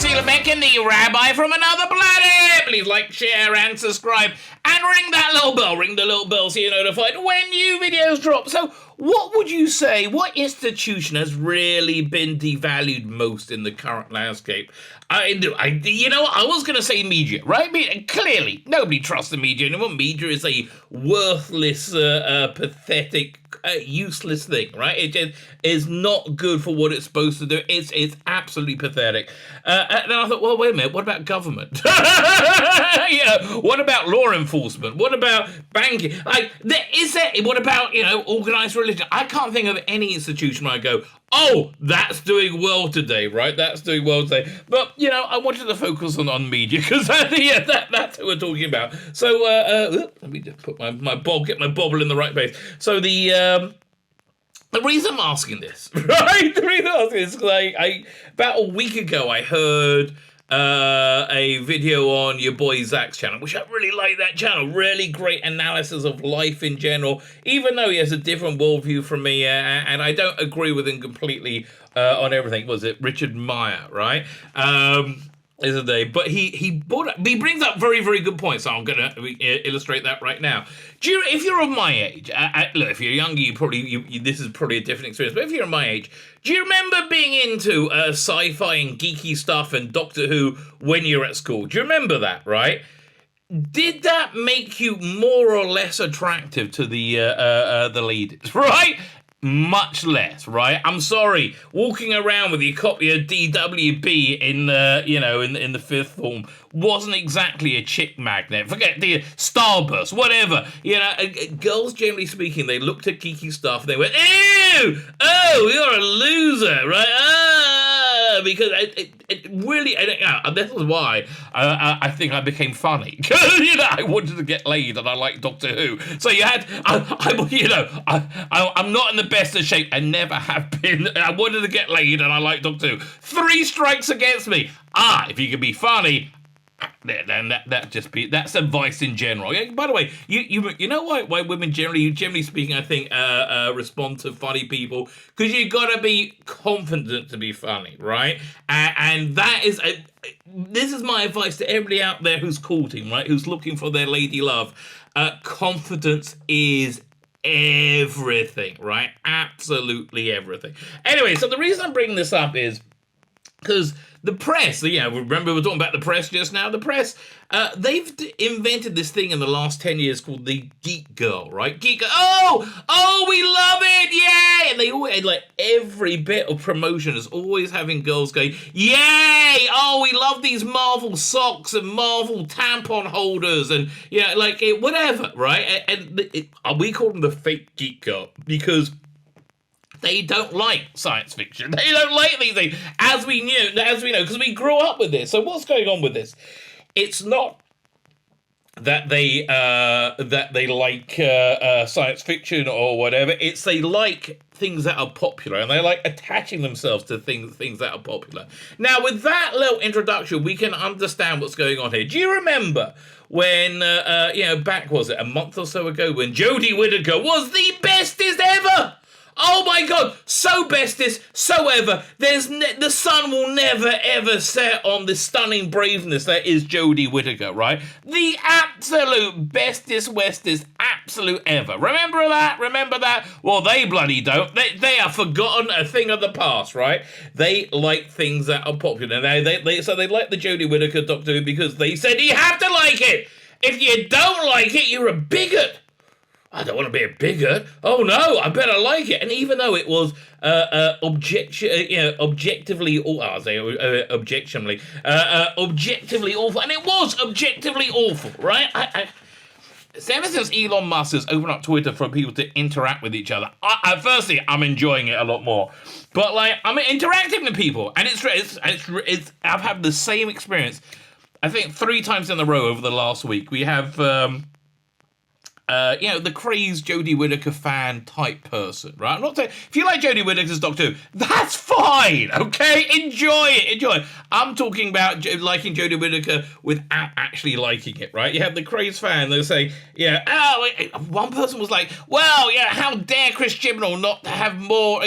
Tzvi Lebetkin, the Rabbi from another planet. Please like, share, and subscribe. And ring that little bell. Ring the little bell so you're notified when new videos drop. So, what would you say, what institution has really been devalued most in the current landscape? I was going to say media, right? Clearly, nobody trusts the media anymore. Media is a worthless, pathetic, useless thing, right? It just is not good for what it's supposed to do. It's absolutely pathetic. And then I thought, well, wait a minute, what about government? What about law enforcement? What about banking? What about, organized religion? I can't think of any institution where I go, oh, that's doing well today, right? That's doing well today. But, I wanted to focus on media because that's what we're talking about. So, let me just put get my bobble in the right place. So the reason I'm asking this, right? The reason I'm asking this is because about a week ago I heard a video on your boy Zach's channel, which I really like that channel. Really great analysis of life in general, even though he has a different worldview from me, and I don't agree with him completely on everything. Was it Richard Meyer, right? Isn't they? But he brings up very, very good points. So I'm going to illustrate that right now. If you're of my age, look, if you're younger, this is probably a different experience. But if you're of my age, do you remember being into sci-fi and geeky stuff and Doctor Who when you're at school? Do you remember that? Right? Did that make you more or less attractive to the leaders? Right? Much less, right? I'm sorry. Walking around with your copy of DWB in the fifth form wasn't exactly a chick magnet. Forget the Starburst, whatever. Girls, generally speaking, they looked at geeky stuff and they went, ew! Oh, you're a loser, right? Because it really, and this is why I think I became funny. Because, I wanted to get laid and I like Doctor Who. So I'm not in the best of shape. I never have been. I wanted to get laid and I like Doctor Who. 3 strikes against me. If you can be funny, then that's advice in general. Yeah, by the way, you know why women generally speaking, I think respond to funny people, because you gotta be confident to be funny, right? And that is this is my advice to everybody out there who's courting, right? Who's looking for their lady love. Confidence is everything, right? Absolutely everything. Anyway, so the reason I'm bringing this up is because the press, remember we were talking about the press just now? The press, they've invented this thing in the last 10 years called the geek girl, right? Geek girl, oh, we love it, yay! And they always, every bit of promotion is always having girls going, yay! Oh, we love these Marvel socks and Marvel tampon holders and, whatever, right? And we call them the fake geek girl because they don't like science fiction. They don't like these things, as we know, because we grew up with this. So what's going on with this? It's not that they like science fiction or whatever. It's they like things that are popular, and they like attaching themselves to things that are popular. Now, with that little introduction, we can understand what's going on here. Do you remember when, back, was it a month or so ago, when Jodie Whittaker was the bestest ever? Oh my God, so bestest, so ever. The sun will never ever set on the stunning braveness that is Jodie Whittaker, right? The absolute bestest, westest, absolute ever. Remember that? Well, they bloody don't. They are forgotten, a thing of the past, right? They like things that are popular. Now, so they like the Jodie Whittaker Doctor Who because they said you have to like it. If you don't like it, you're a bigot. I don't want to be a bigot. Oh no, I better like it. And even though it was objectively awful, and it was objectively awful, right? So ever since Elon Musk has opened up Twitter for people to interact with each other, firstly, I'm enjoying it a lot more. But I'm interacting with people, and I've had the same experience, I think 3 times in a row over the last week. We have the crazed Jodie Whittaker fan type person, right? I'm not saying, if you like Jodie Whittaker's Doctor Who, that's fine, okay? Enjoy it. I'm talking about liking Jodie Whittaker without actually liking it, right? You have the crazed fan, they'll say, one person was like, well, how dare Chris Chibnall not have more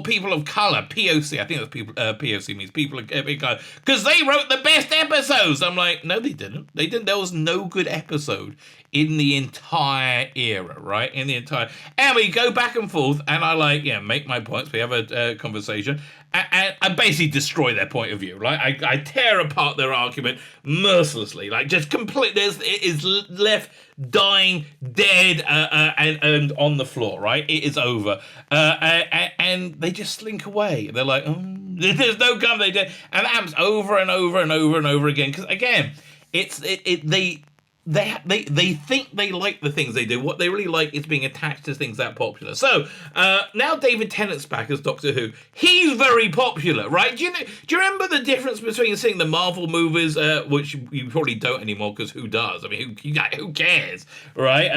people of colour, POC, I think that's people, POC means people of colour, because they wrote the best episodes. I'm like, no, they didn't. There was no good episode in the entire era, right? And we go back and forth, and I make my points. We have a conversation, and I basically destroy their point of view. Like I tear apart their argument mercilessly, like just complete. It is left dying, dead, and on the floor. Right, it is over, and they just slink away. They're like, there's no gun. They did, and that happens over and over and over and over again. Because again, they think they like the things they do. What they really like is being attached to things that popular. So now David Tennant's back as Doctor Who. He's very popular, right? Do you remember the difference between seeing the Marvel movies, which you probably don't anymore because who does? I mean, who cares, right?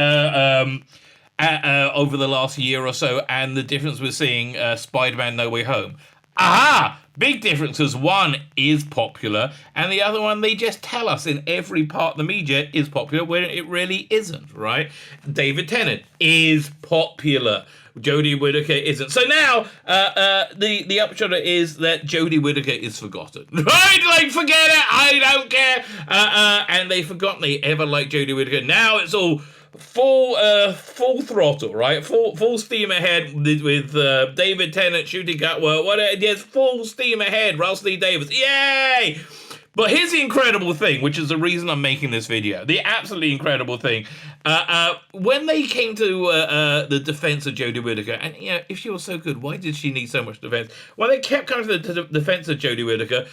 Over the last year or so, and the difference with seeing Spider-Man No Way Home. Aha! Big differences. One is popular, and the other one, they just tell us in every part of the media is popular when it really isn't, right? David Tennant is popular. Jodie Whittaker isn't. So now, the upshot is that Jodie Whittaker is forgotten. Right? Like, forget it, I don't care. And they've forgotten they ever liked Jodie Whittaker. Now it's all full throttle, right? Full steam ahead with David Tennant shooting Gutwell. Yes, full steam ahead. Russell T Davies, yay! But here's the incredible thing, which is the reason I'm making this video. The absolutely incredible thing. When they came to the defense of Jodie Whittaker, and if she was so good, why did she need so much defense? When they kept coming to the defense of Jodie Whittaker,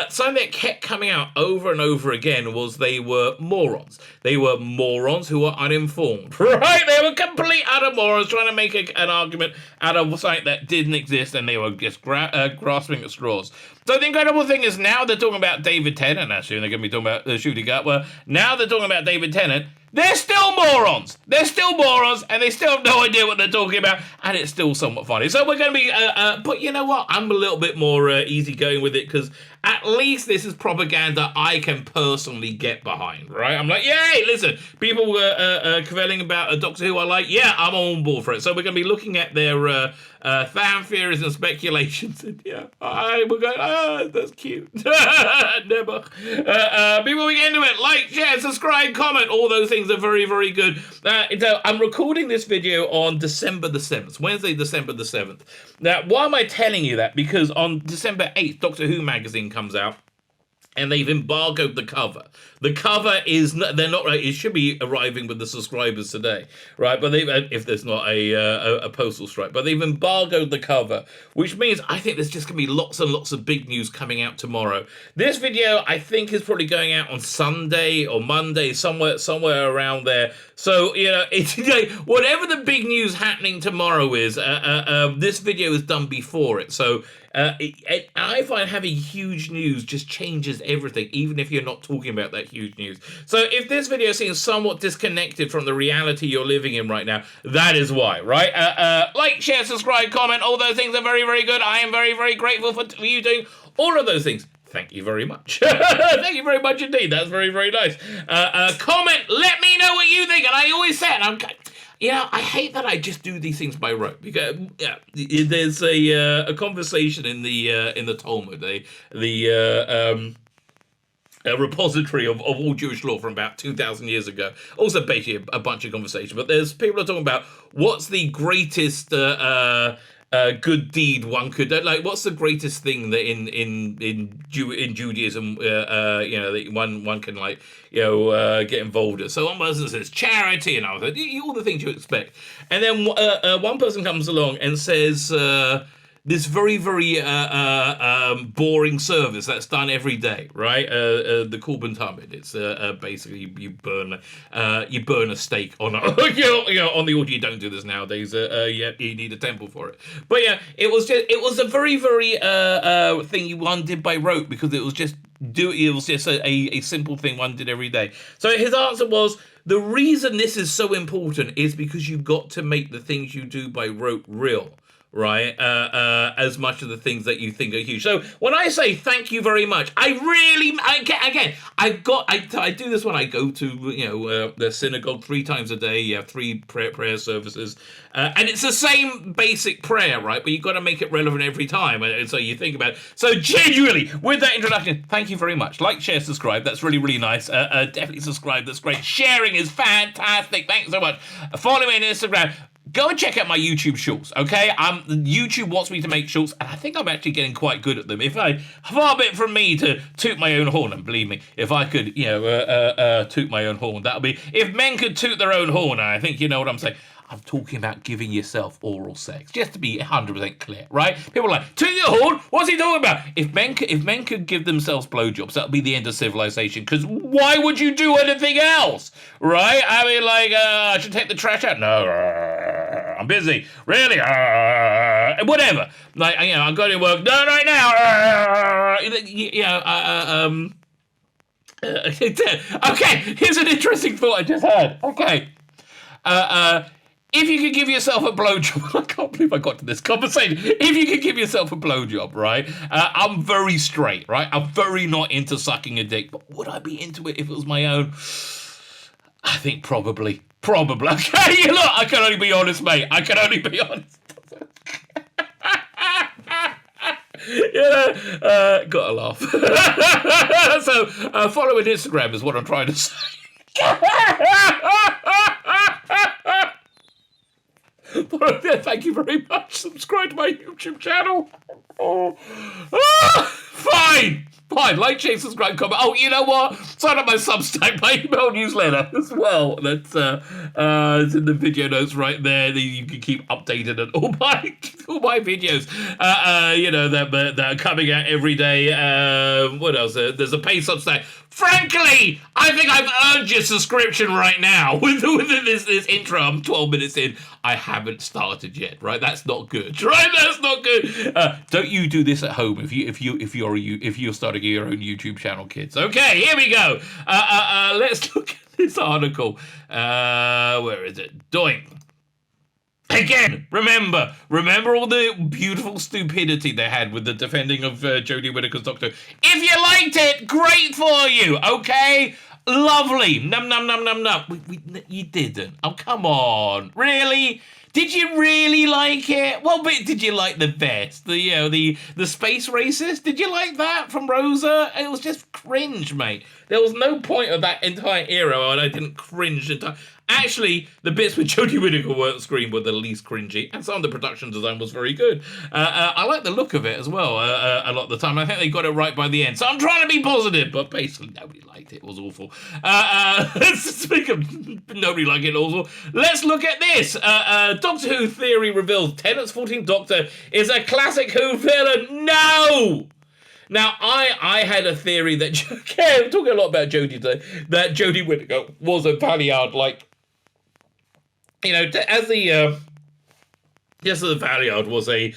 something that kept coming out over and over again was they were morons. They were morons who were uninformed, right? They were complete utter morons trying to make an argument out of something that didn't exist, and they were just grasping at straws. So the incredible thing is now they're talking about David Tennant, actually, and they're going to be talking about shooting Gutwell. Now they're talking about David Tennant. They're still morons. And they still have no idea what they're talking about, and it's still somewhat funny. So we're going to be, but you know what? I'm a little bit more easygoing with it, because at least this is propaganda I can personally get behind, right? I'm like, yay, listen, people were cavelling about a Doctor Who I like. Yeah, I'm on board for it. So we're going to be looking at their fan theories and speculations, and we're going, that's cute. Never. Before we get into it, like, share, subscribe, comment, all those things are very, very good. I'm recording this video on December the 7th, Wednesday, December the 7th. Now, why am I telling you that? Because on December 8th, Doctor Who magazine comes out, and they've embargoed the cover. The cover is they're not right. It should be arriving with the subscribers today, right? But if there's not a postal strike, but they've embargoed the cover, which means I think there's just gonna be lots and lots of big news coming out tomorrow. This video I think is probably going out on Sunday or Monday, somewhere around there. So it's whatever the big news happening tomorrow is. This video is done before it, so. I find having huge news just changes everything, even if you're not talking about that huge news. So if this video seems somewhat disconnected from the reality you're living in right now, that is why, right? Like, share, subscribe, comment, all those things are very, very good. I am very, very grateful for you doing all of those things. Thank you very much. Thank you very much indeed. That's very, very nice. Comment, let me know what you think. And I always say it, I hate that I just do these things by rote, because there's a conversation in the Talmud, the repository of all Jewish law from about 2,000 years ago. Also, basically a bunch of conversation, but there's people are talking about what's the greatest good deed one could what's the greatest thing that in Judaism that one can get involved in. So one person says charity, and all the things you expect, and then one person comes along and says this very, very boring service that's done every day, right? The Korban Tamid. It's basically you burn a steak on on the altar. You don't do this nowadays. You need a temple for it. But it was a very, very thing one did by rote, because it was just a simple thing one did every day. So his answer was, the reason this is so important is because you've got to make the things you do by rote real. Right, as much of the things that you think are huge. So when I say thank you very much, I do this when I go to the synagogue 3 times a day. You have 3 prayer services, and it's the same basic prayer, right? But you've got to make it relevant every time, and so you think about it. So genuinely, with that introduction, thank you very much. Like, share, subscribe. That's really, really nice. Definitely subscribe. That's great. Sharing is fantastic. Thanks so much. Follow me on Instagram. Go and check out my YouTube shorts, okay? YouTube wants me to make shorts, and I think I'm actually getting quite good at them. Far be it from me to toot my own horn, and believe me, if I could, toot my own horn, that would be, if men could toot their own horn, and I think you know what I'm saying. I'm talking about giving yourself oral sex, just to be 100% clear, right? People are like, toot your horn? What's he talking about? If men could give themselves blowjobs, that would be the end of civilization, because why would you do anything else, right? I mean, I should take the trash out. No, I'm busy. Really? Whatever. I'm going to work. No, right now. Okay, here's an interesting thought I just had. Okay. If you could give yourself a blowjob, I can't believe I got to this conversation. If you could give yourself a blowjob, right? I'm very straight, right? I'm very not into sucking a dick, but would I be into it if it was my own? I think probably. Okay, look, I can only be honest, mate. I can only be honest. Gotta laugh. So, follow on Instagram is what I'm trying to say. Thank you very much. Subscribe to my YouTube channel. Fine. Like, share, subscribe, comment. Oh, you know what? Sign up my Substack, my email newsletter as well. That's it's in the video notes right there. You can keep updated on all my videos. That are coming out every day. What else? There's a paid Substack. Frankly, I think I've earned your subscription right now. With this intro, I'm 12 minutes in. I haven't started yet, right? That's not good, right? That's not good. Don't you do this at home if you're starting your own YouTube channel, kids? Okay, here we go. Let's look at this article. Where is it? Doink. Again, remember all the beautiful stupidity they had with the defending of Jodie Whittaker's Doctor. If you liked it, great for you, okay? Lovely. Num. You didn't. Oh, come on. Really? Did you really like it? What bit did you like the best? The space racist? Did you like that from Rosa? It was just cringe, mate. There was no point of that entire era when I didn't cringe. Actually, the bits with Jodie Whittaker weren't screen were the least cringy, and some of the production design was very good. I like the look of it as well a lot of the time. I think they got it right by the end. So I'm trying to be positive, but basically nobody liked it. It was awful. Speak of nobody liked it also, let's look at this. Doctor Who theory reveals Tennant's 14th Doctor is a classic Who villain. No! Now, I had a theory that, I'm talking a lot about Jodie today, that Jodie Whittaker was a Valeyard, as the Valeyard was a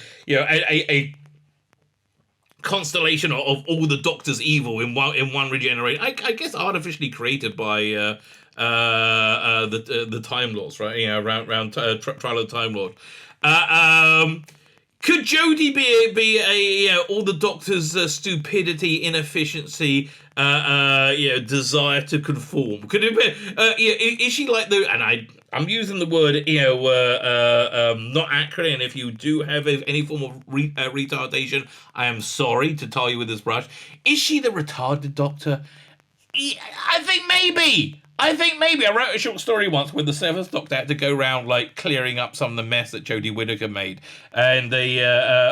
constellation of all the Doctor's evil in one Regeneration. I guess artificially created by the Time Lords, right? Around Trial of the Time Lord. Could Jodie be a all the Doctor's stupidity, inefficiency, desire to conform? Could it be? Is she like the? And I'm using the word not accurate. And if you do have any form of retardation, I am sorry to tar you with this brush. Is she the retarded Doctor? I think maybe. I wrote a short story once where the 7th Doctor had to go around clearing up some of the mess that Jodie Whittaker made, and they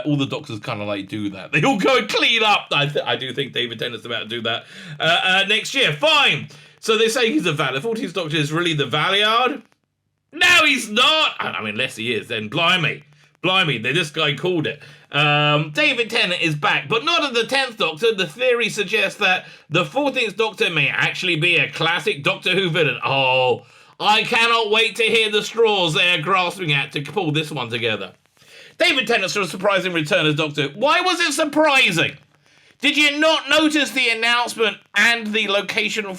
all the Doctors kind of do that. They all go and clean up. I do think David Tennant's about to do that next year. Fine. So they say he's a Valeyard. 14th Doctor is really the Valeyard. No, he's not. I mean, unless he is, then blimey, this guy called it. David Tennant is back, but not as the 10th Doctor. The theory suggests that the 14th Doctor may actually be a classic Doctor Who villain. Oh, I cannot wait to hear the straws they are grasping at to pull this one together. David Tennant's surprising return as Doctor. Why was it surprising? Did you not notice the announcement and the location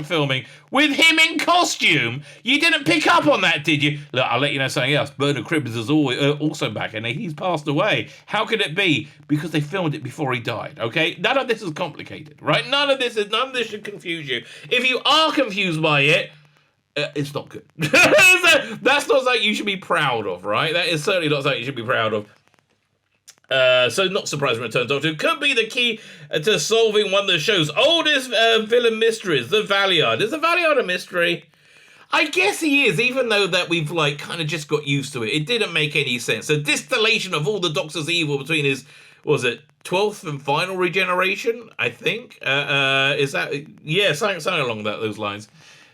filming with him in costume? You didn't pick up on that, did you? Look, I'll let you know something else. Bernard Cribbins is also back, and he's passed away. How could it be? Because they filmed it before he died. Okay, none of this is complicated, right? None of this should confuse you. If you are confused by it, it's not good. That's not something you should be proud of, right? That is certainly not something you should be proud of. So not surprising Return Doctor could be the key to solving one of the show's oldest villain mysteries, the Valeyard. Is the Valeyard a mystery? I guess he is, even though that we've like kind of just got used to it. It didn't make any sense. The distillation of all the Doctor's evil between his, what was it, 12th and final regeneration, I think? Is that, yeah, something along those lines.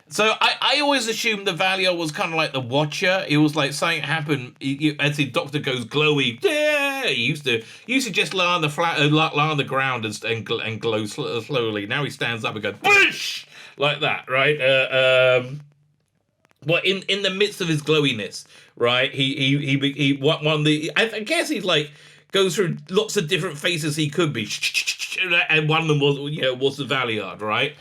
So I always assumed the Valeyard was kind of like the Watcher. It was like something happened as the Doctor goes glowy. Yeah, he used to just lie on the ground and glow slowly. Now he stands up and goes whoosh like that, right? Well, in the midst of his glowiness, right? He one the I guess he's like goes through lots of different faces he could be, and one of them was the Valeyard, right?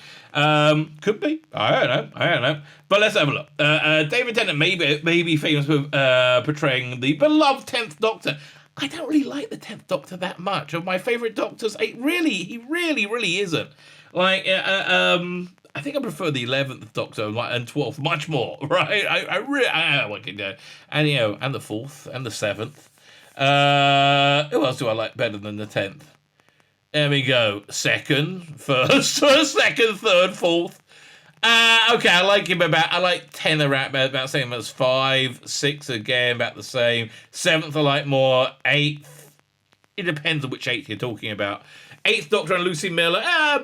Could be. I don't know. But let's have a look. David Tennant may be famous for portraying the beloved 10th Doctor. I don't really like the 10th Doctor that much. Of my favourite Doctors, he really isn't. Like, I think I prefer the 11th Doctor and 12th much more, right? I really like it. And, and the 4th and the 7th. Who else do I like better than the 10th? There we go. Second, first, second, third, fourth. Okay, I like 10 around about the same as 5, 6 again, about the same. 7th I like more. 8th, it depends on which 8th you're talking about. 8th Doctor and Lucy Miller, I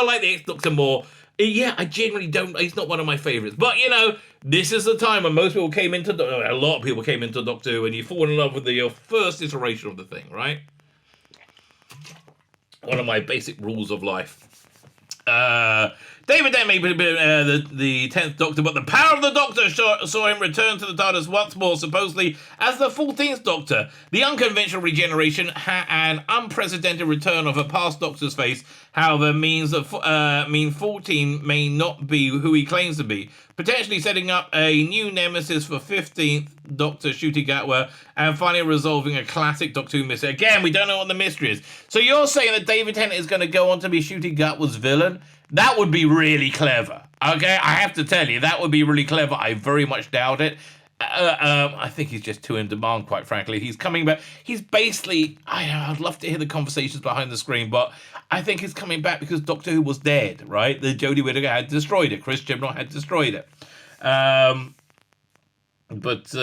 like the 8th Doctor more. Yeah, I genuinely don't, he's not one of my favourites. But, this is the time when most people a lot of people came into Doctor Who, and you fall in love with your first iteration of the thing, right? One of my basic rules of life. David Tennant may be the 10th Doctor, but the power of the Doctor saw him return to the TARDIS once more, supposedly as the 14th Doctor. The unconventional regeneration and unprecedented return of a past Doctor's face, however, mean 14 may not be who he claims to be, potentially setting up a new nemesis for 15th Doctor Ncuti Gatwa, and finally resolving a classic Doctor Who mystery. Again, we don't know what the mystery is. So you're saying that David Tennant is going to go on to be Ncuti Gatwa's villain? That would be really clever. Okay, I have to tell you, that would be really clever. I very much doubt it. I think he's just too in demand, quite frankly. He's coming back. He's basically, I'd love to hear the conversations behind the screen, but I think he's coming back because Doctor Who was dead, right? The Jodie Whittaker had destroyed it. Chris Chibnall had destroyed it. But just the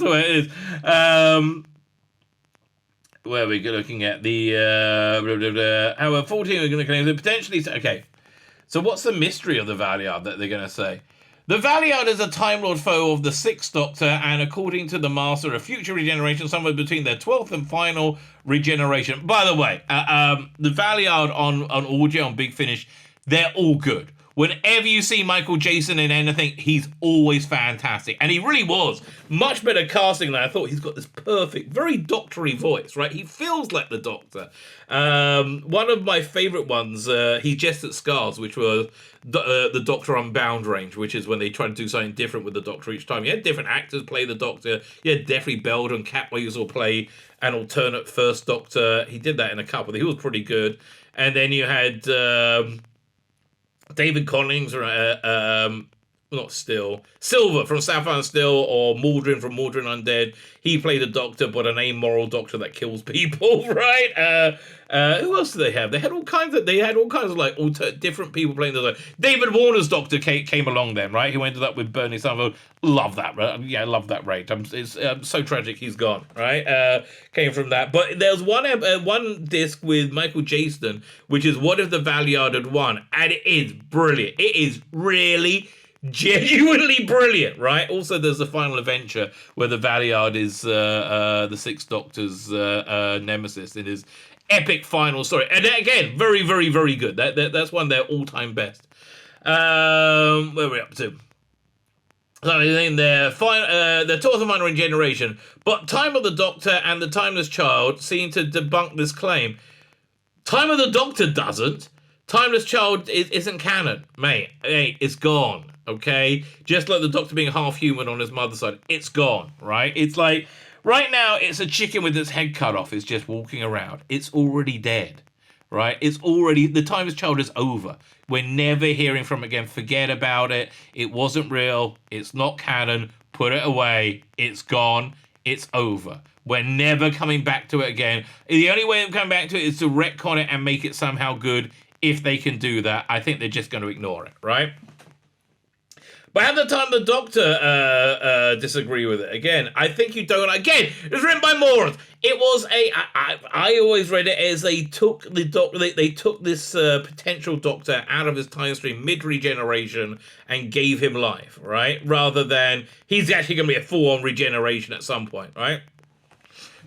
way it is. Where we're looking at the however 14 are going to claim potentially. Okay, so what's the mystery of the Valeyard that they're going to say? The Valeyard is a Time Lord foe of the 6th Doctor, and according to the Master, a future regeneration somewhere between their 12th and final regeneration. By the way, the Valeyard on audio on Big Finish, they're all good. Whenever you see Michael Jason in anything, he's always fantastic. And he really was. Much better casting than I thought. He's got this perfect, very doctory voice, right? He feels like the Doctor. One of my favourite ones, he jest at Scars, which was the Doctor Unbound range, which is when they try to do something different with the Doctor each time. You had different actors play the Doctor. You had Deathly Belder and Cat Weasel play an alternate first Doctor. He did that in a couple. He was pretty good. And then you had David Collings, Silver from Sapphire and Steel, or Maldrin from Maldrin Undead. He played a Doctor, but an amoral Doctor that kills people, right? Who else do they have? They had all kinds of like different people playing the Doctor. David Warner's Doctor came along then, right? He ended up with Bernie Summerfield. Love that, right? Yeah, I love that rate. It's so tragic he's gone, right? Came from that. But there's one disc with Michael Jason, which is What If the Valeyard Had Won? And it is brilliant. It is really genuinely brilliant, right? Also, there's the final adventure where the Valeyard is the 6th Doctor's nemesis in his epic final story. And again, very, very, very good. That's one of their all-time best. Where are we up to? So in their Tours of Minor Regeneration, but Time of the Doctor and the Timeless Child seem to debunk this claim. Time of the Doctor doesn't. Timeless Child isn't canon, mate. Hey, it's gone. Okay, just like the Doctor being half human on his mother's side, it's gone. Right? It's like right now, it's a chicken with its head cut off. It's just walking around. It's already dead. Right? It's already, the Timeless Child is over. We're never hearing from it again. Forget about it. It wasn't real. It's not canon. Put it away. It's gone. It's over. We're never coming back to it again. The only way of coming back to it is to retcon it and make it somehow good. If they can do that, I think they're just going to ignore it, right? But at the time, the Doctor disagree with it. Again, I think you don't. Again, it was written by morons. It was I always read it as they took the Doctor. They took this potential Doctor out of his time stream mid-regeneration and gave him life, right? Rather than he's actually going to be a full-on regeneration at some point, right?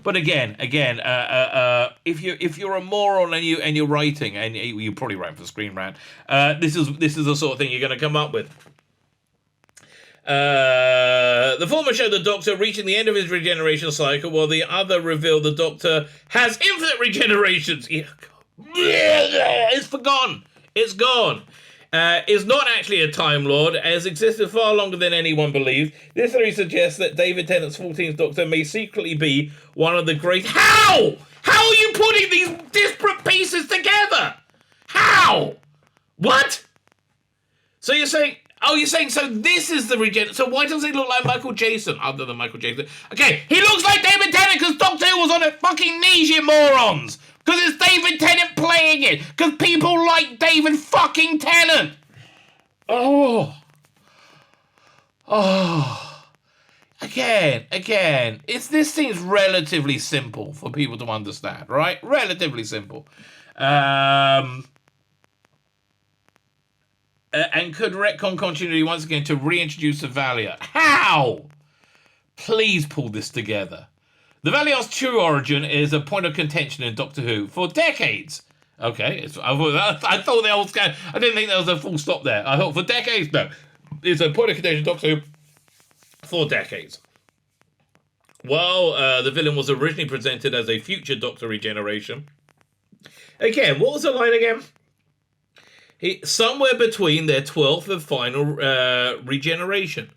But again, if you're a moron and you're writing, and you're probably writing for Screen Rant, this is the sort of thing you're going to come up with. The former showed the Doctor reaching the end of his regeneration cycle, while the other revealed the Doctor has infinite regenerations. It's forgone. It's gone. Is not actually a Time Lord, has existed far longer than anyone believed. This theory suggests that David Tennant's 14th Doctor may secretly be one of the great... How? How are you putting these disparate pieces together? How? What? So you're saying... Oh, you're saying, so this is the regen... So why does he look like Michael Jason, other than Michael Jason? Okay, he looks like David Tennant because Doctor Who was on his fucking knees, you morons! Because it's David Tennant playing it! Because people like David fucking Tennant! Oh. Again, this seems relatively simple for people to understand, right? Relatively simple. And could retcon continuity once again to reintroduce the Valeyard. How? Please pull this together. The Valeyard's true origin is a point of contention in Doctor Who for decades. Okay, I thought there was... I didn't think there was a full stop there. I thought for decades, no. It's a point of contention in Doctor Who for decades. While the villain was originally presented as a future Doctor Regeneration. Again, what was the line again? Somewhere between their 12th and final regeneration.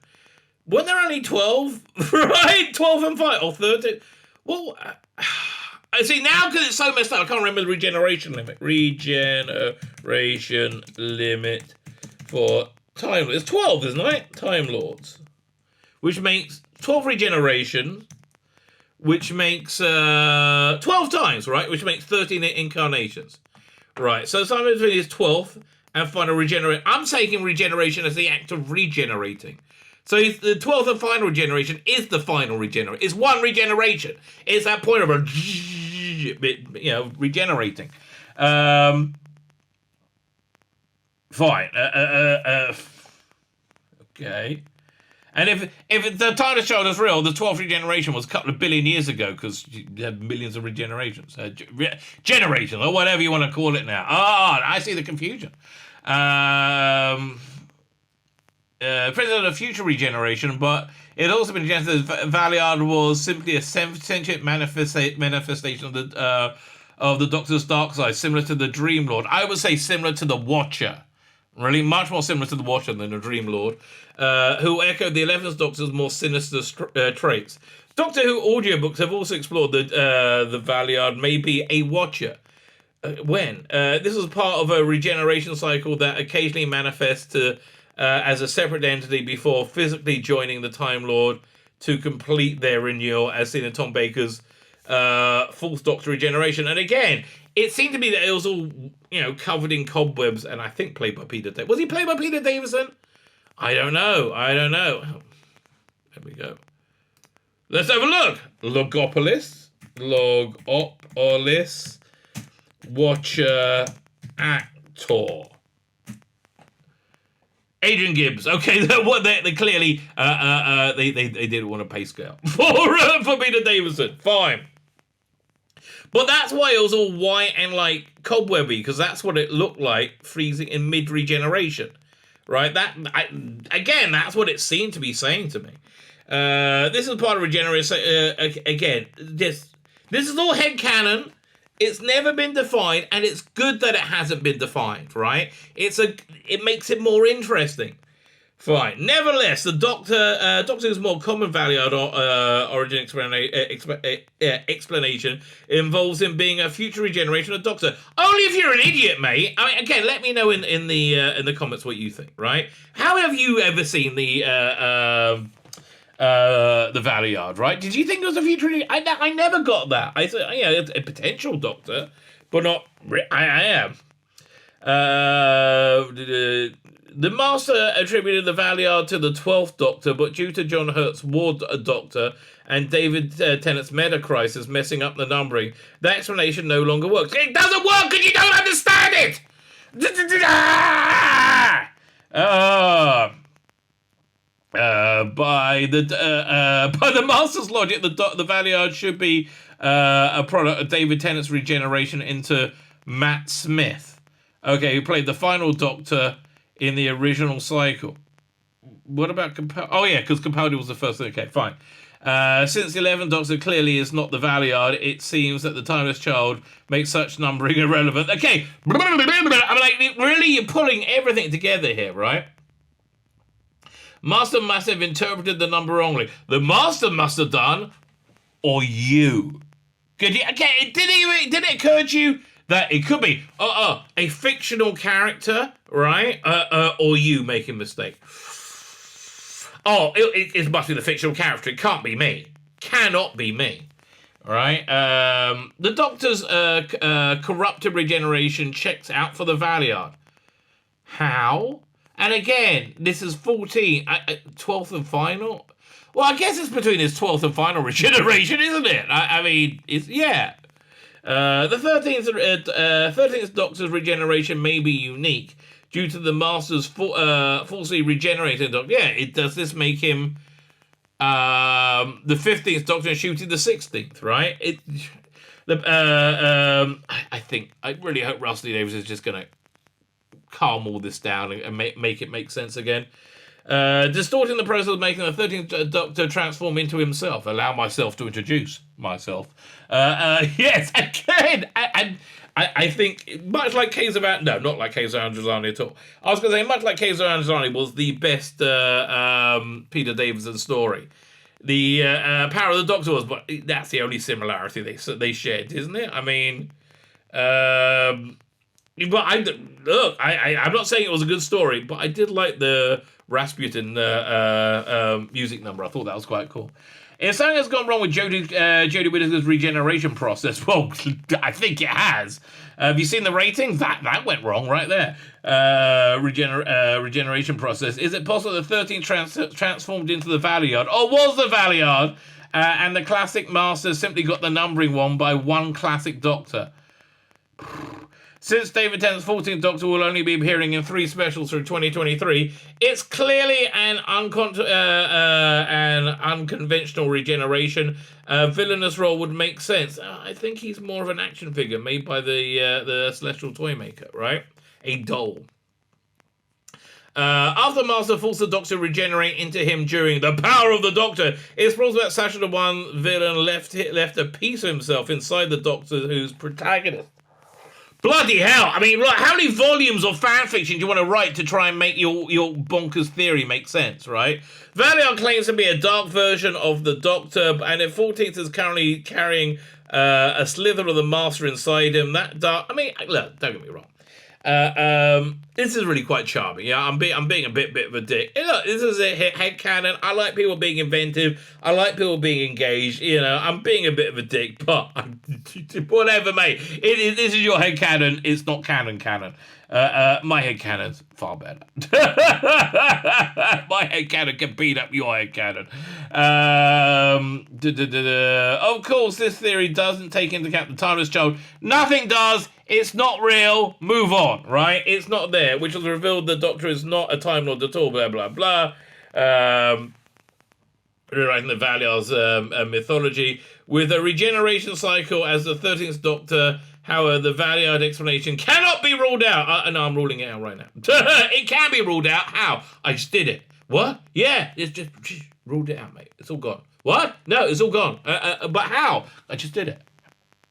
Weren't there only 12? Right? 12 and 5 or 13? Well, I see now because it's so messed up, I can't remember the regeneration limit. Regeneration limit for Time Lords. It's 12, isn't it? Time Lords. Which makes 12 regeneration, which makes 12 times, right? Which makes 13 incarnations. Right, so somewhere between his 12th and final regeneration. I'm taking regeneration as the act of regenerating. So the 12th and final regeneration is the final regeneration. It's one regeneration. It's that point of regenerating. Fine. Okay. And if the Timeless Child is real, the 12th regeneration was a couple of billion years ago because you had millions of regenerations. Generations, or whatever you want to call it now. I see the confusion. President of future regeneration, but it had also been suggested that Valeyard was simply a sentient manifestation of the Doctor's dark side, similar to the Dream Lord. I would say similar to the Watcher. Really, much more similar to the Watcher than the Dream Lord, who echoed the 11th Doctor's more sinister traits. Doctor Who audiobooks have also explored the Valeyard may be a Watcher. When? This was part of a regeneration cycle that occasionally manifests as a separate entity before physically joining the Time Lord to complete their renewal, as seen in Tom Baker's Fourth Doctor Regeneration. And again, it seemed to be that it was all, covered in cobwebs, and I think played by Peter Davison. Was he played by Peter Davison? I don't know. Oh, there we go. Let's have a look. Logopolis, Watcher, actor. Adrian Gibbs. Okay, they clearly they didn't want to pay scale for Peter Davison. Fine. But that's why it was all white and cobwebby, because that's what it looked like freezing in mid-regeneration. right? Again, that's what it seemed to be saying to me. This is part of Regeneration. Again, this is all headcanon. It's never been defined, and it's good that it hasn't been defined, right? It makes it more interesting. Fine. Nevertheless, the Doctor's more common Valeyard origin explanation involves him being a future regeneration of Doctor. Only if you're an idiot, mate. I mean, again, let me know in the comments what you think, right? How have you ever seen the Valeyard, right? Did you think it was a future? I never got that. I thought, it's a potential Doctor, but not. I am. The Master attributed the Valeyard to the 12th Doctor, but due to John Hurt's War Doctor and David Tennant's meta crisis messing up the numbering, the explanation no longer works. It doesn't work because you don't understand it! By the Master's logic, the Valeyard should be a product of David Tennant's regeneration into Matt Smith, who played the final Doctor in the original cycle. What about Capaldi? Oh yeah, because Capaldi was the first. Okay, fine. Since the 11th Doctor clearly is not the Valeyard, it seems that the Timeless Child makes such numbering irrelevant. Okay, I'm like, really, you're pulling everything together here, right? Master must have interpreted the number wrongly. The Master must have done, or you. Did it occur to you that it could be a fictional character, right? Or you making a mistake. Oh, it must be the fictional character. It can't be me. Cannot be me. All right? The Doctor's corrupted regeneration checks out for the Valeyard. How? And again, this is 14. 12th and final? Well, I guess it's between his 12th and final regeneration, isn't it? I mean, yeah. The 13th Doctor's regeneration may be unique due to the Master's falsely regenerated Doctor. Yeah, does this make him the 15th Doctor and shooting the 16th, right? I really hope Rusty Davies is just going to calm all this down and make it make sense again. Distorting the process of making the 13th Doctor transform into himself. Allow myself to introduce myself. Yes, again, and I think much like Kaiser no, not like Kaiser Androzani at all. I was going to say much like Kaiser Androzani was the best Peter Davison story. The Power of the Doctor was, but that's the only similarity they shared, isn't it? I mean, but I'm not saying it was a good story, but I did like the Rasputin music number. I thought that was quite cool. If something has gone wrong with Jodie Whittaker's regeneration process, well, I think it has. Have you seen the rating? That went wrong right there. Regeneration process. Is it possible the 13th transformed into the Valeyard? Or was the Valeyard? And the classic Master simply got the numbering wrong by one classic Doctor. Since David Tennant's 14th Doctor will only be appearing in 3 specials through 2023, it's clearly an unconventional regeneration. A villainous role would make sense. I think he's more of an action figure made by the Celestial Toy Maker, right? A doll. After Master forced the Doctor to regenerate into him during the Power of the Doctor, it's plausible that Sacha the One villain left a piece of himself inside the Doctor who's protagonist. Bloody hell. I mean, how many volumes of fan fiction do you want to write to try and make your bonkers theory make sense, right? Valeyard claims to be a dark version of the Doctor, and if 14th is currently carrying a slither of the Master inside him, that dark... I mean, look, don't get me wrong. This is really quite charming. Yeah, I'm being a bit of a dick. Look, this is a headcanon. I like people being inventive. I like people being engaged. You know, I'm being a bit of a dick, but whatever, mate. This is your headcanon. It's not canon. My headcanon's far better. My headcanon can beat up your headcanon. Of course, this theory doesn't take into account the Timeless Child. Nothing does. It's not real. Move on, right? It's not there, which was revealed the Doctor is not a Time Lord at all, blah, blah, blah. Rewriting the Valeyard's mythology. With a regeneration cycle as the 13th Doctor, however, the Valeyard explanation cannot be ruled out. No, I'm ruling it out right now. It can be ruled out. How? I just did it. What? Yeah, it's just ruled it out, mate. It's all gone. What? No, it's all gone. But how? I just did it.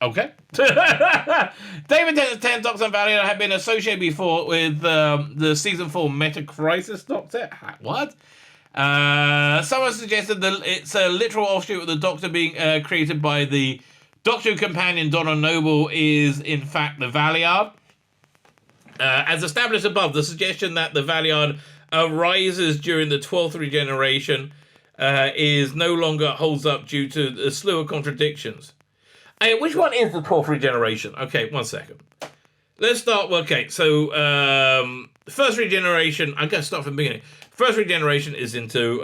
Okay. David Tennant's 10 Doctor and Valeyard have been associated before with the season 4 Meta Crisis Doctor. What? Someone suggested that it's a literal offshoot of the Doctor being created by the Doctor Who companion Donna Noble is in fact the Valeyard. As established above, the suggestion that the Valeyard arises during the 12th regeneration is no longer holds up due to a slew of contradictions. Which one is the 12th regeneration? Okay, 1 second. Let's start. Okay, so first regeneration. I'm going to start from the beginning. First regeneration is into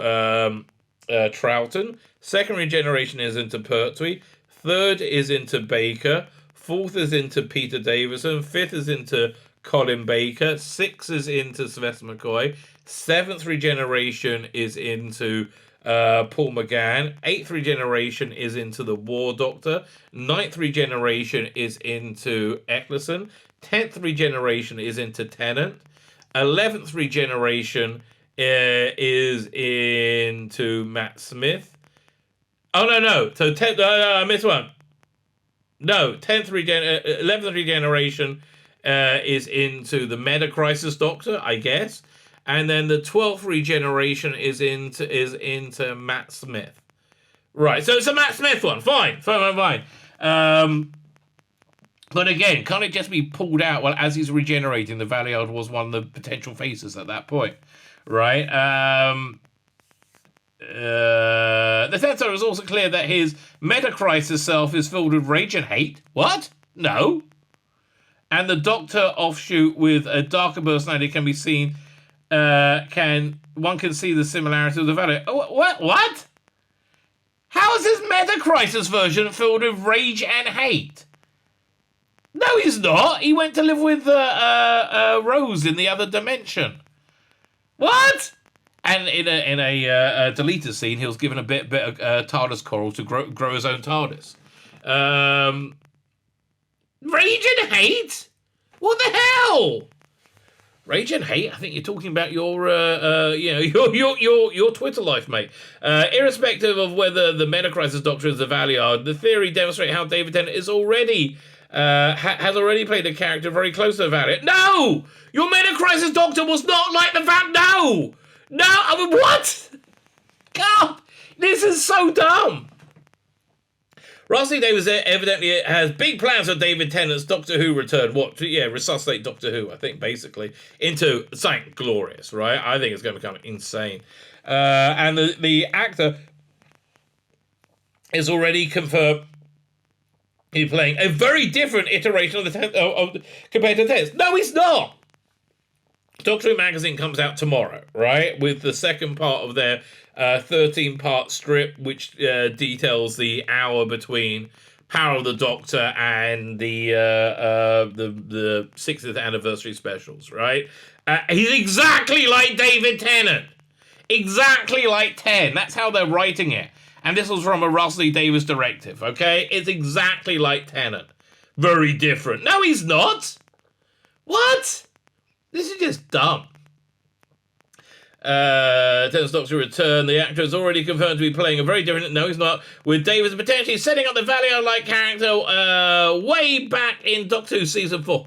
Troughton. Second regeneration is into Pertwee. Third is into Baker. Fourth is into Peter Davison. Fifth is into Colin Baker. Sixth is into Sylvester McCoy. Seventh regeneration is into Paul McGann. Eighth regeneration is into the War Doctor. Ninth regeneration is into Eccleston. 10th regeneration is into Tennant. 11th regeneration is into Matt Smith. Oh, no. So, I missed one. No, 11th regeneration is into the Meta Crisis Doctor, I guess. And then the 12th regeneration is into Matt Smith. Right, so it's a Matt Smith one. Fine. But again, can't it just be pulled out? Well, as he's regenerating, the Valeyard was one of the potential faces at that point. Right? The censor is also clear that his Meta-Crisis self is filled with rage and hate. What? No. And the Doctor offshoot with a darker personality can be seen. One can see the similarity of the Valeyard. Oh, what? How is his Meta-Crisis version filled with rage and hate? No, he's not. He went to live with Rose in the other dimension. What? And in a deleted scene, he was given a bit of TARDIS coral to grow his own TARDIS. Rage and hate? What the hell? Rage and hate? I think you're talking about your Twitter life, mate. Irrespective of whether the Meta-Crisis Doctor is the Valeyard, the theory demonstrates how David Tennant is already has already played a character very close to the Valeyard. No, your Meta-Crisis Doctor was not like the No. I mean, what? God, this is so dumb. Rusty Davies evidently has big plans for David Tennant's Doctor Who return. Resuscitate Doctor Who, I think, basically, into something glorious, right? I think it's going to become insane. And the actor is already confirmed he's playing a very different iteration of compared to Tennant. No, he's not. Doctor Who magazine comes out tomorrow, right, with the second part of their 13-part strip, which details the hour between Power of the Doctor and the 60th anniversary specials, right? He's exactly like David Tennant. Exactly like 10. That's how they're writing it. And this was from a Russell Davies directive, okay? It's exactly like Tennant. Very different. No, he's not. What? This is just dumb. Tennant's Doctor return. The actor is already confirmed to be playing a very different... No, he's not. With Davies potentially setting up the Valeyard-like character way back in Doctor Who Season 4.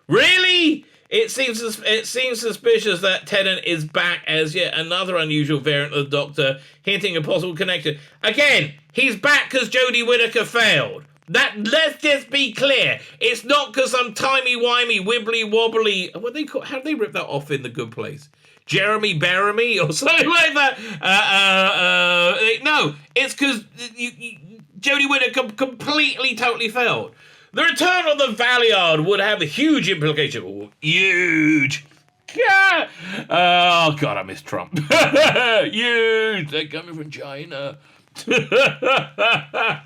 Really? It seems suspicious that Tennant is back as yet another unusual variant of the Doctor, hinting a possible connection. Again, he's back because Jodie Whittaker failed. Let's just be clear. It's not because some timey-wimey, wibbly-wobbly... What they call? How do they rip that off in The Good Place? Jeremy Beremy or something like that? No, it's because Jodie Whittaker completely, totally failed. The return of the Valeyard would have a huge implication. Ooh, huge. Yeah. Oh, God, I miss Trump. Huge. They're coming from China. Yeah,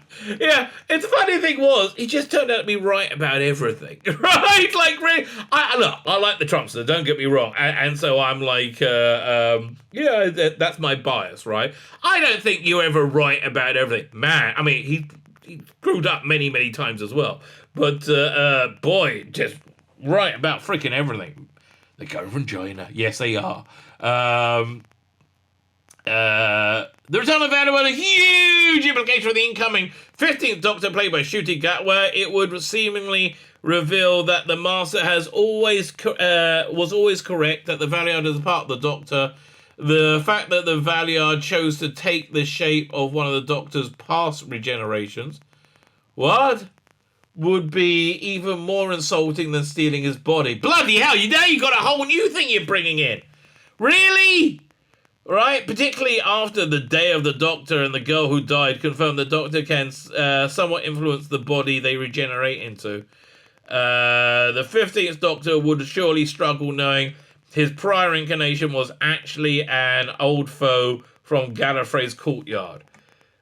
and the funny thing was, he just turned out to be right about everything, right? Like, really, I like the Trumpster, don't get me wrong, and so I'm like, that's my bias, right? I don't think you're ever right about everything, man. I mean, he screwed up many times as well, but boy, just right about freaking everything. They're going from China. Yes, they are. The return of Valeyard had a huge implication for the incoming 15th Doctor, played by Jodie Whittaker, where it would seemingly reveal that the Master was always correct, that the Valeyard is a part of the Doctor. The fact that the Valeyard chose to take the shape of one of the Doctor's past regenerations, would be even more insulting than stealing his body. Bloody hell, you got a whole new thing you're bringing in. Really? Right? Particularly after the Day of the Doctor and the girl who died confirmed the Doctor can somewhat influence the body they regenerate into. The 15th Doctor would surely struggle knowing his prior incarnation was actually an old foe from Gallifrey's courtyard.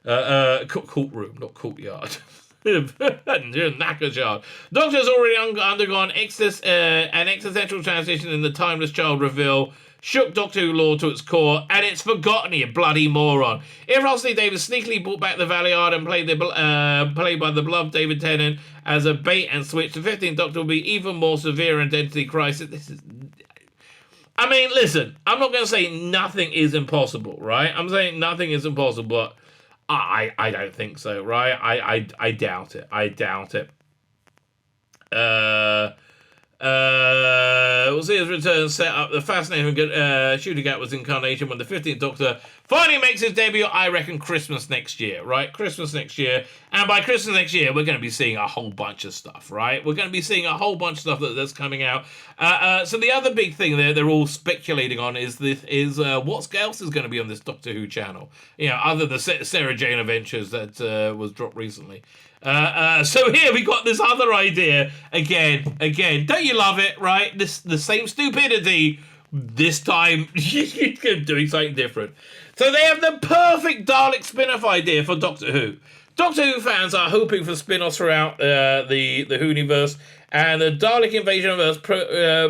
Courtroom, not courtyard. Knacker's yard. Doctor has already undergone an existential transition in the Timeless Child reveal. Shook Doctor Who lore to its core, and it's forgotten, you bloody moron. If Russell Davies sneakily brought back the Valeyard and played by the beloved David Tennant as a bait and switch, the 15th Doctor will be even more severe identity crisis. I mean, listen, I'm not going to say nothing is impossible, right? I'm saying nothing is impossible, but I don't think so, right? I doubt it. I doubt it. We'll see his return set up the fascinating Jodie Whittaker's incarnation when the 15th Doctor finally makes his debut. I reckon Christmas next year, right? Christmas next year. And by Christmas next year, we're going to be seeing a whole bunch of stuff, right? We're going to be seeing a whole bunch of stuff that's coming out. So the other big thing they're all speculating on is what else is going to be on this Doctor Who channel? You know, other than the Sarah Jane Adventures that was dropped recently. So here we got this other idea again. Don't you love it, right? The same stupidity, this time doing something different. So they have the perfect Dalek spin-off idea for Doctor Who. Doctor Who fans are hoping for spin-offs throughout the Whoniverse, and the Dalek invasion of Earth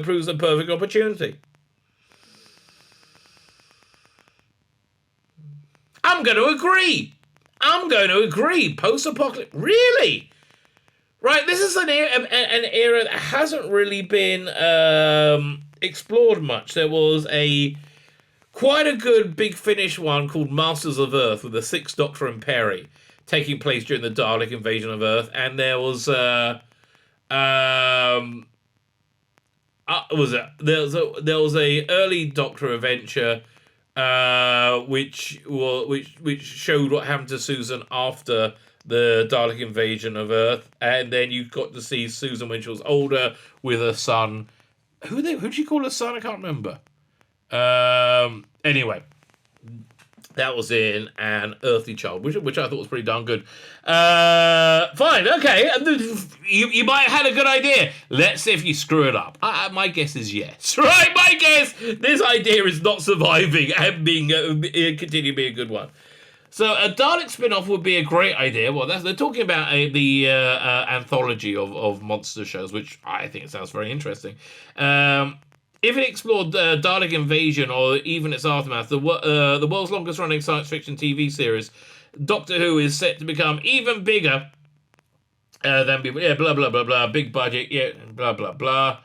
proves a perfect opportunity. I'm going to agree. Post-apocalypse, really? Right, this is an era that hasn't really been explored much. There was quite a good Big Finish one called Masters of Earth with the 6th Doctor and Perry taking place during the Dalek invasion of Earth, and there was there was a early Doctor adventure which showed what happened to Susan after the Dalek invasion of Earth, and then you got to see Susan when she was older with her son. Who'd she call her son? I can't remember. Anyway, that was in An Earthly Child, which I thought was pretty darn good. Fine, okay. You might have had a good idea. Let's see if you screw it up. My guess is yes. Right, my guess. This idea is not surviving and continue being a good one. So a Dalek spin-off would be a great idea. Well, they're talking about the anthology of monster shows, which I think sounds very interesting. If it explored Dalek invasion or even its aftermath, the world's longest-running science fiction TV series, Doctor Who is set to become even bigger than before. Yeah, blah, blah, blah, blah, big budget, yeah, blah, blah, blah.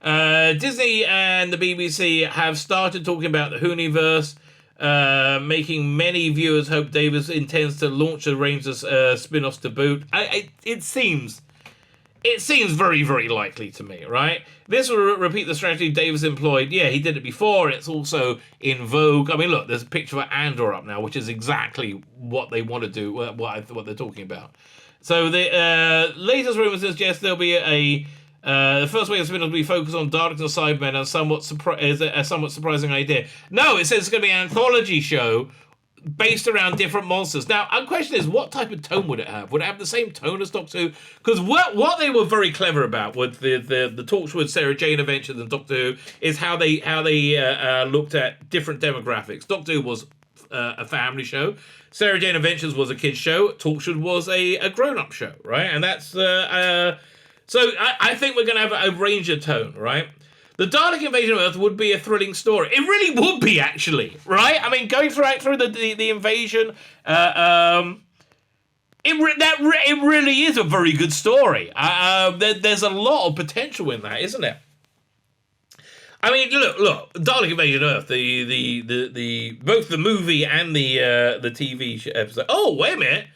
Disney and the BBC have started talking about the Whoniverse, making many viewers hope Davies intends to launch a range of spin-offs to boot. It seems very, very likely to me, right? This will repeat the strategy Davies employed. Yeah, he did it before. It's also in vogue. I mean, look, there's a picture of Andor up now, which is exactly what they want to do, what they're talking about. So the latest rumors suggest there'll be the first wave of spin-off will be focused on Daleks and Cybermen, and is a somewhat surprising idea. No, it says it's going to be an anthology show based around different monsters. Now, our question is, what type of tone would it have? Would it have the same tone as Doctor Who? Because what they were very clever about with the Torchwood Sarah Jane Adventures and Doctor Who is how they looked at different demographics. Doctor Who was a family show. Sarah Jane Adventures was a kids show. Torchwood was a grown-up show, right? And that's so I think we're going to have a range of tone, right? The Dalek invasion of Earth would be a thrilling story. It really would be, actually, right? I mean, going through the invasion, It really is a very good story. There's a lot of potential in that, isn't it? I mean, look, Dalek Invasion Earth, the both the movie and the TV episode. Oh, wait a minute.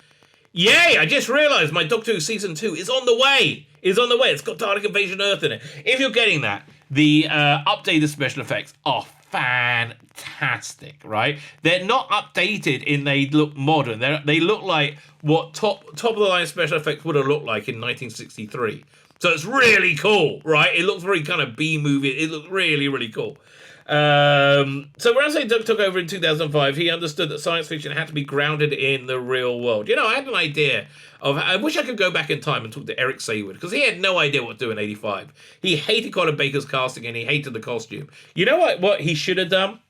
Yay, I just realised my Doctor Who Season 2 is on the way. It's got Dalek Invasion Earth in it. If you're getting that, the updated special effects are fantastic, right? They're not updated in they look modern. They look like what top of the line special effects would have looked like in 1963. So it's really cool, right? It looks very kind of B-movie. It looks really, really cool. So when I say Doug took over in 2005, he understood that science fiction had to be grounded in the real world. I had an idea of, I wish I could go back in time and talk to Eric Saywood, because he had no idea what to do in 85. He hated Colin Baker's casting and he hated the costume. You know what he should have done?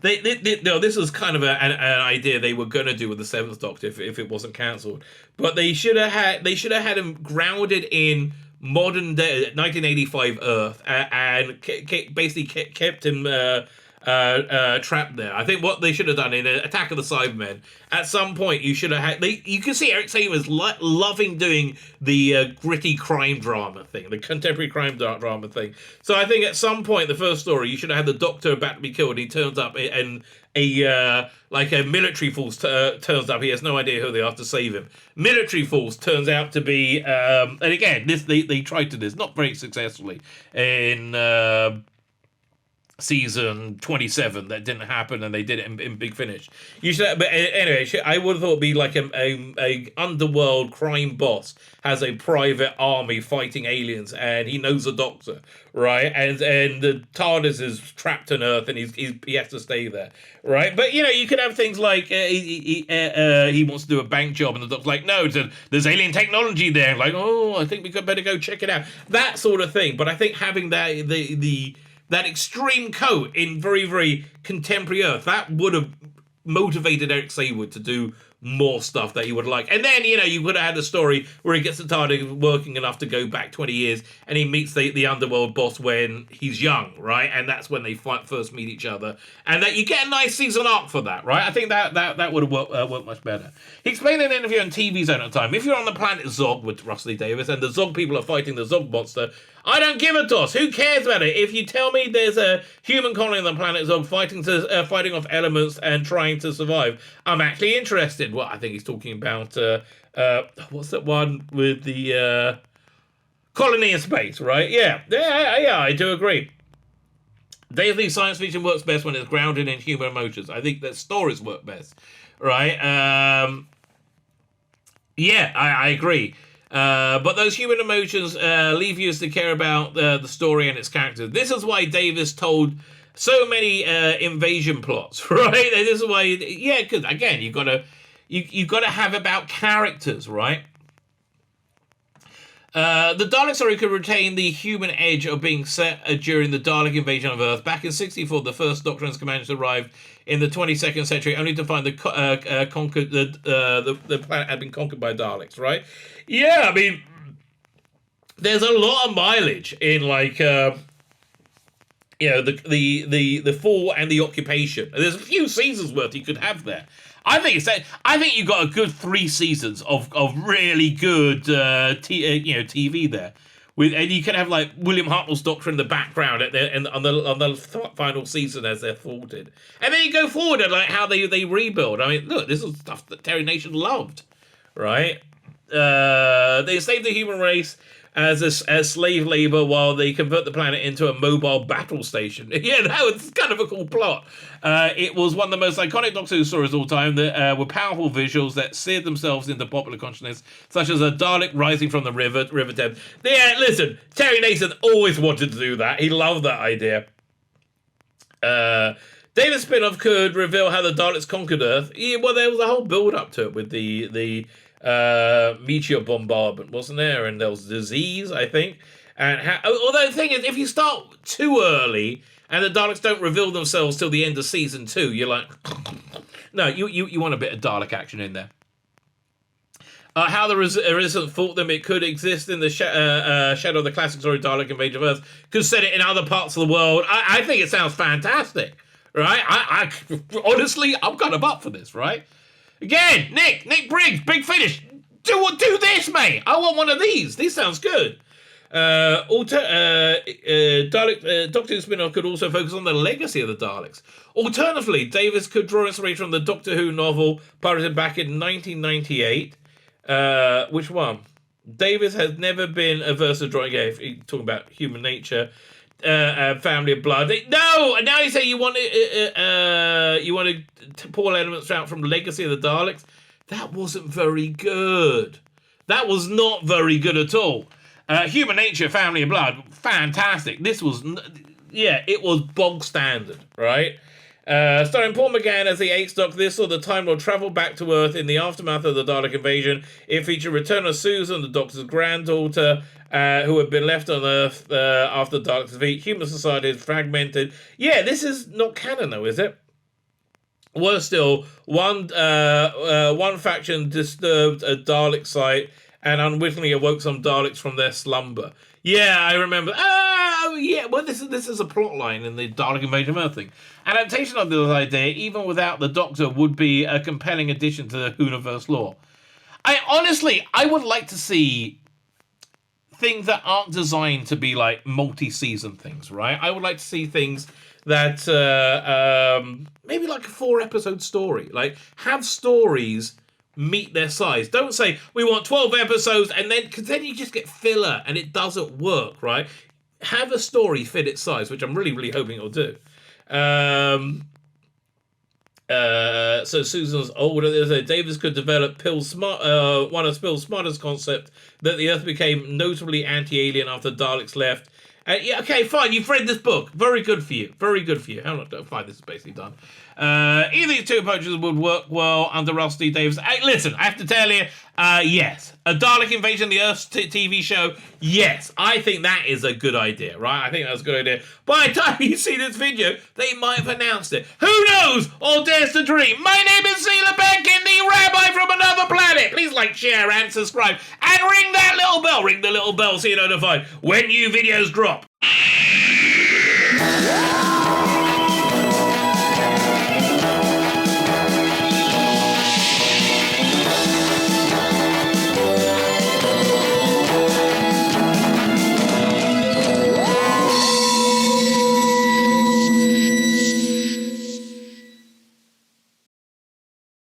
This was kind of an idea they were going to do with the Seventh Doctor if it wasn't cancelled. But they should have had him grounded in modern day 1985 Earth and basically kept him trapped there. I think what they should have done in Attack of the Cybermen, at some point you should have had. You can see Eric Saywood was loving doing the gritty crime drama thing, the contemporary crime drama thing. So I think at some point, the first story, you should have had the Doctor about to be killed. He turns up and a military force turns up. He has no idea who they are to save him. Military force turns out to be, and again, they tried to do this, not very successfully, in season 27. That didn't happen, and they did it in Big Finish. But anyway, I would have thought it'd be like a underworld crime boss has a private army fighting aliens, and he knows the Doctor, right? And the TARDIS is trapped on Earth, and he has to stay there, right? But you could have things like he wants to do a bank job, and the Doctor's like, no, there's alien technology there. Like, oh, I think we could better go check it out. That sort of thing. But I think having that extreme coat in very, very contemporary Earth, that would have motivated Eric Saywood to do more stuff that he would like. And then, you would have had a story where he gets the TARDIS working enough to go back 20 years and he meets the underworld boss when he's young, right? And that's when they first meet each other. And that you get a nice season arc for that, right? I think that would have worked much better. He explained in an interview on TV Zone at the time, if you're on the planet Zog with Russell Davies and the Zog people are fighting the Zog monster, I don't give a toss. Who cares about it? If you tell me there's a human colony on the planet Zog fighting off elements and trying to survive, I'm actually interested. Well, I think he's talking about what's that one with the colony in space, right? Yeah, I do agree. They think science fiction works best when it's grounded in human emotions. I think that stories work best, right? I agree. But those human emotions leave you to care about the story and its characters. This is why Davies told so many invasion plots, right? This is why, because again, you've got to have about characters, right? The Dalek story could retain the human edge of being set during the Dalek invasion of Earth. Back in '64, the first Doctor and his companions arrived in the 22nd century, only to find the planet had been conquered by Daleks, right? Yeah, I mean, there's a lot of mileage in the fall and the occupation. There's a few seasons worth you could have there. I think you've got a good 3 seasons of really good TV there. And you can have like William Hartnell's Doctor in the background on the final season as they're thwarted, and then you go forward and like how they rebuild. I mean, look, this is stuff that Terry Nation loved, right? They saved the human race as slave labor while they convert the planet into a mobile battle station. Yeah, that was kind of a cool plot. It was one of the most iconic Doctor Who stories of all time that were powerful visuals that seared themselves into popular consciousness, such as a Dalek rising from the River Thames. Yeah, listen, Terry Nation always wanted to do that. He loved that idea. David's spin-off could reveal how the Daleks conquered Earth. Yeah, well, there was a whole build-up to it with the meteor bombardment, wasn't there? And there was disease, I think. And although the thing is, if you start too early and the Daleks don't reveal themselves till the end of season 2, you're like, no, you want a bit of Dalek action in there. How the Resistance fought them, it could exist in the shadow of the classic story Dalek Invasion of Earth, could set it in other parts of the world. I think it sounds fantastic, right? I honestly, I'm kind of up for this, right? Again, Nick Briggs, Big Finish. Do this, mate. I want one of these. This sounds good. Dalek, Doctor Who spin-off could also focus on the legacy of the Daleks. Alternatively, Davies could draw inspiration from the Doctor Who novel pirated back in 1998. Which one? Davies has never been averse to drawing. Yeah, talking about human nature, family of blood. No, now you say you want to pull elements out from Legacy of the Daleks. That wasn't very good. That was not very good at all. Human nature, family of blood, fantastic. This was, it was bog standard, right? Starring Paul McGann as the Eighth Doctor, this saw the Time Lord travel back to Earth in the aftermath of the Dalek invasion. It featured return of Susan, the Doctor's granddaughter, who had been left on Earth after the Dalek's defeat. Human society is fragmented. Yeah, this is not canon, though, is it? Worse still, one faction disturbed a Dalek site and unwittingly awoke some Daleks from their slumber. Yeah, I remember. Oh, yeah. Well, this is a plot line in the Dalek Invasion of Earth thing. Adaptation of this idea, even without the Doctor, would be a compelling addition to the Whoniverse lore. I would like to see things that aren't designed to be like multi-season things, right? I would like to see things that maybe like a 4-episode story. Like, have stories meet their size. Don't say we want 12 episodes and then, because then you just get filler and it doesn't work, right? Have a story fit its size, which I'm really, really hoping it'll do. So Susan's older. Davies could develop one of Pill's smartest concept that the Earth became notably anti-alien after Daleks left. Yeah, okay, fine. You've read this book. Very good for you. Very good for you. How not? Fine. This is basically done. Either of these two approaches would work well under Rusty Davies. Hey, listen, I have to tell you, yes. A Dalek Invasion of the Earth TV show, yes. I think that is a good idea, right? I think that's a good idea. By the time you see this video, they might have announced it. Who knows? Or dares to dream? My name is Tzvi Lebetkin, the Rabbi from another planet. Please like, share, and subscribe. And ring that little bell. Ring the little bell so you're notified when new videos drop.